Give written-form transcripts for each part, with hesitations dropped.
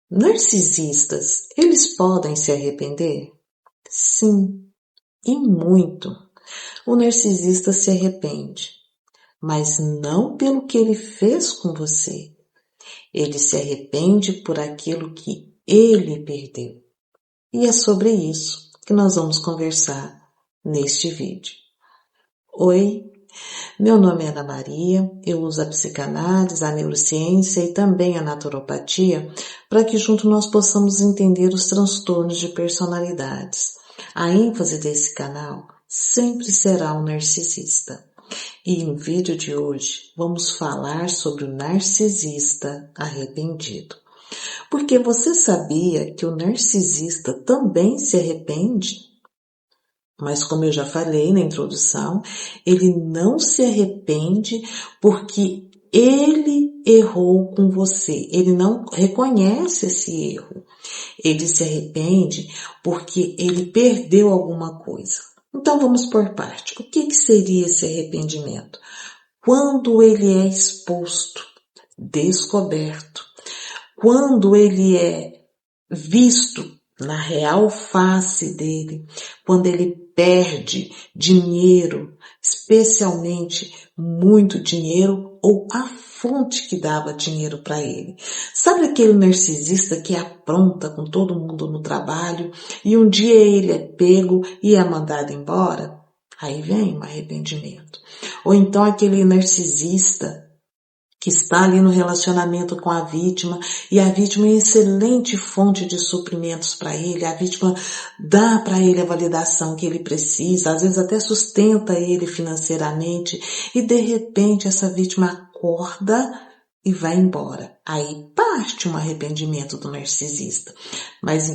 Narcisistas, eles podem se arrepender? Sim, e muito. O narcisista se arrepende, mas não pelo que ele fez com você. Ele se arrepende por aquilo que ele perdeu. E é sobre isso que nós vamos conversar neste vídeo. Oi, meu nome é Ana Maria, eu uso a psicanálise, a neurociência e também a naturopatia para que junto nós possamos entender os transtornos de personalidades. A ênfase desse canal sempre será o narcisista. E no vídeo de hoje vamos falar sobre o narcisista arrependido. Porque você sabia que o narcisista também se arrepende? Mas como eu já falei na introdução, ele não se arrepende porque ele errou com você. Ele não reconhece esse erro. Ele se arrepende porque ele perdeu alguma coisa. Então vamos por parte. O que seria esse arrependimento? Quando ele é exposto, descoberto, quando ele é visto na real face dele, quando ele perde dinheiro, especialmente muito dinheiro ou a fonte que dava dinheiro para ele. Sabe aquele narcisista que apronta com todo mundo no trabalho e um dia ele é pego e é mandado embora? Aí vem um arrependimento. Ou então aquele narcisista que está ali no relacionamento com a vítima, e a vítima é excelente fonte de suprimentos para ele, a vítima dá para ele a validação que ele precisa, às vezes até sustenta ele financeiramente, e de repente essa vítima acorda e vai embora. Aí parte um arrependimento do narcisista. Mas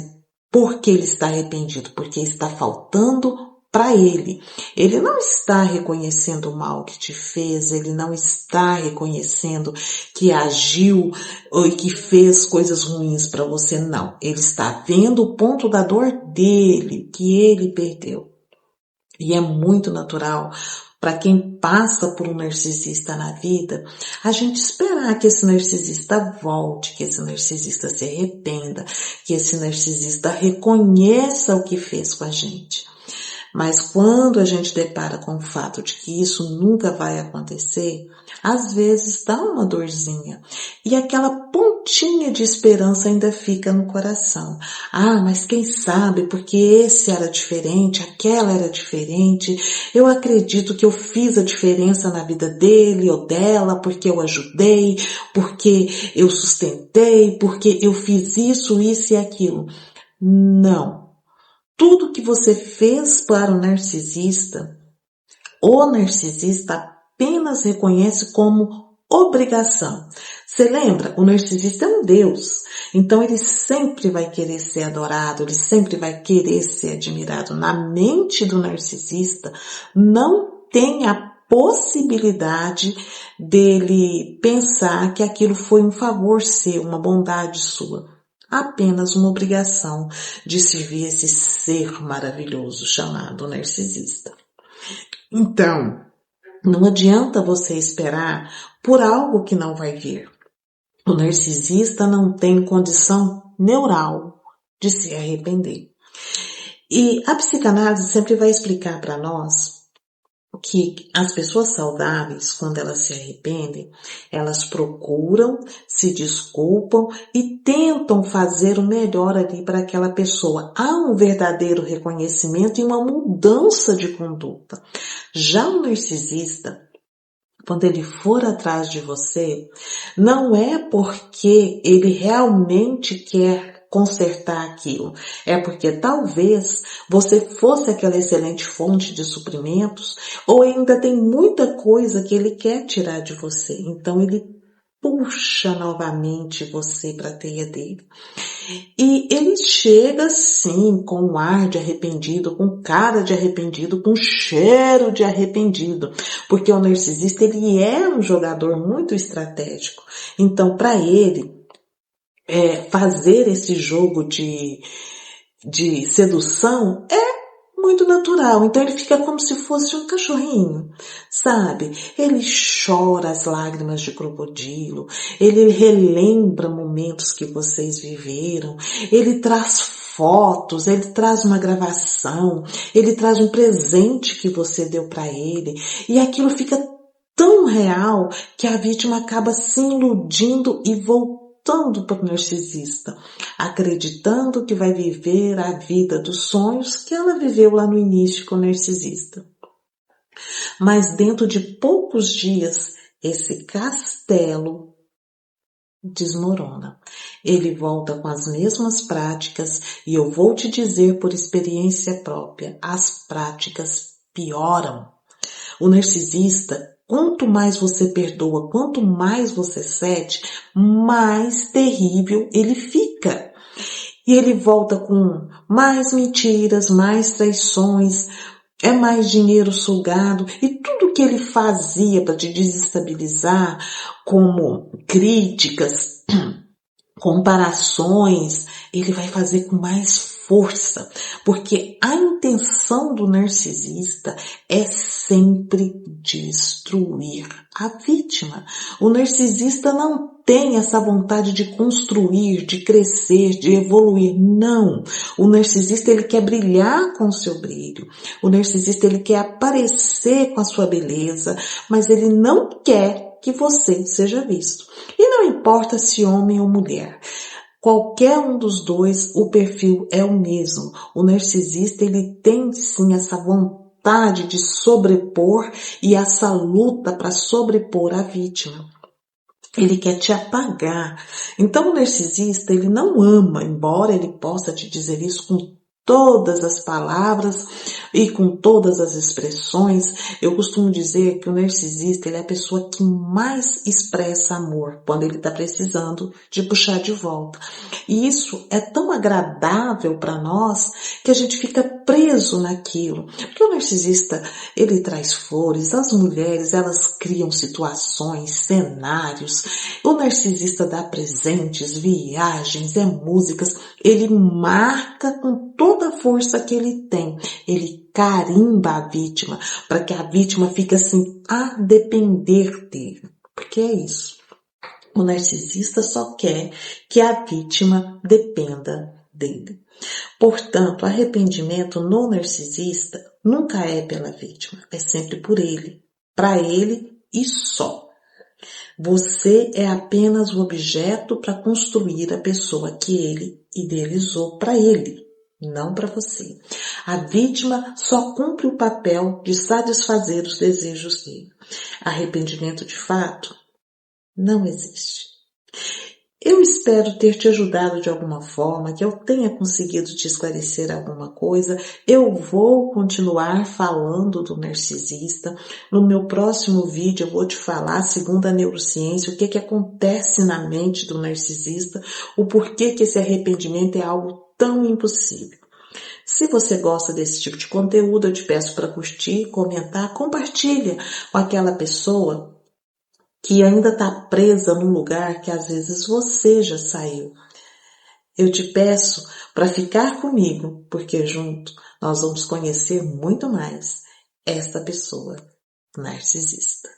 por que ele está arrependido? Porque está faltando para ele. Ele não está reconhecendo o mal que te fez, ele não está reconhecendo que agiu ou que fez coisas ruins para você, não. Ele está vendo o ponto da dor dele, que ele perdeu. E é muito natural para quem passa por um narcisista na vida, a gente esperar que esse narcisista volte, que esse narcisista se arrependa, que esse narcisista reconheça o que fez com a gente. Mas quando a gente depara com o fato de que isso nunca vai acontecer, às vezes dá uma dorzinha e aquela pontinha de esperança ainda fica no coração. Ah, mas quem sabe, porque esse era diferente, aquela era diferente, eu acredito que eu fiz a diferença na vida dele ou dela, porque eu ajudei, porque eu sustentei, porque eu fiz isso e aquilo. Não. Tudo que você fez para o narcisista apenas reconhece como obrigação. Você lembra? O narcisista é um Deus. Então ele sempre vai querer ser adorado, ele sempre vai querer ser admirado. Na mente do narcisista não tem a possibilidade dele pensar que aquilo foi um favor seu, uma bondade sua. Apenas uma obrigação de servir esse ser maravilhoso chamado narcisista. Então, não adianta você esperar por algo que não vai vir. O narcisista não tem condição neural de se arrepender. E a psicanálise sempre vai explicar para nós que as pessoas saudáveis, quando elas se arrependem, elas procuram, se desculpam e tentam fazer o melhor ali para aquela pessoa. Há um verdadeiro reconhecimento e uma mudança de conduta. Já o narcisista, quando ele for atrás de você, não é porque ele realmente quer consertar aquilo. É porque talvez você fosse aquela excelente fonte de suprimentos ou ainda tem muita coisa que ele quer tirar de você. Então ele puxa novamente você para a teia dele. E ele chega sim com um ar de arrependido, com cara de arrependido, com cheiro de arrependido, porque o narcisista ele é um jogador muito estratégico. Então para ele fazer esse jogo de sedução é muito natural, então ele fica como se fosse um cachorrinho, sabe? Ele chora as lágrimas de crocodilo, ele relembra momentos que vocês viveram, ele traz fotos, ele traz uma gravação, ele traz um presente que você deu para ele, e aquilo fica tão real que a vítima acaba se iludindo e voltando para o narcisista, acreditando que vai viver a vida dos sonhos que ela viveu lá no início com o narcisista. Mas dentro de poucos dias, esse castelo desmorona. Ele volta com as mesmas práticas e eu vou te dizer por experiência própria, as práticas pioram. O narcisista, quanto mais você perdoa, quanto mais você cede, mais terrível ele fica. E ele volta com mais mentiras, mais traições, é mais dinheiro sugado e tudo que ele fazia para te desestabilizar, como críticas, comparações, ele vai fazer com mais força, porque a intenção do narcisista é sempre destruir a vítima. O narcisista não tem essa vontade de construir, de crescer, de evoluir. Não. O narcisista, ele quer brilhar com o seu brilho. O narcisista, ele quer aparecer com a sua beleza, mas ele não quer que você seja visto. E não importa se homem ou mulher. Qualquer um dos dois, o perfil é o mesmo. O narcisista, ele tem sim essa vontade de sobrepor e essa luta para sobrepor a vítima. Ele quer te apagar. Então o narcisista, ele não ama, embora ele possa te dizer isso com todas as palavras e com todas as expressões. Eu costumo dizer que o narcisista, ele é a pessoa que mais expressa amor quando ele está precisando de puxar de volta. E isso é tão agradável para nós que a gente fica preso naquilo. Porque o narcisista, ele traz flores, as mulheres, elas criam situações, cenários. O narcisista dá presentes, viagens, músicas. Ele marca com toda a força que ele tem. Ele carimba a vítima para que a vítima fique assim a depender dele. Porque é isso. O narcisista só quer que a vítima dependa dele. Portanto, arrependimento no narcisista nunca é pela vítima, é sempre por ele, para ele e só. Você é apenas o objeto para construir a pessoa que ele idealizou para ele, não para você. A vítima só cumpre o papel de satisfazer os desejos dele. Arrependimento de fato não existe. Eu espero ter te ajudado de alguma forma, que eu tenha conseguido te esclarecer alguma coisa. Eu vou continuar falando do narcisista. No meu próximo vídeo eu vou te falar, segundo a neurociência, o que acontece na mente do narcisista, o porquê que esse arrependimento é algo tão impossível. Se você gosta desse tipo de conteúdo, eu te peço para curtir, comentar, compartilha com aquela pessoa que ainda está presa num lugar que às vezes você já saiu. Eu te peço para ficar comigo, porque junto nós vamos conhecer muito mais esta pessoa narcisista.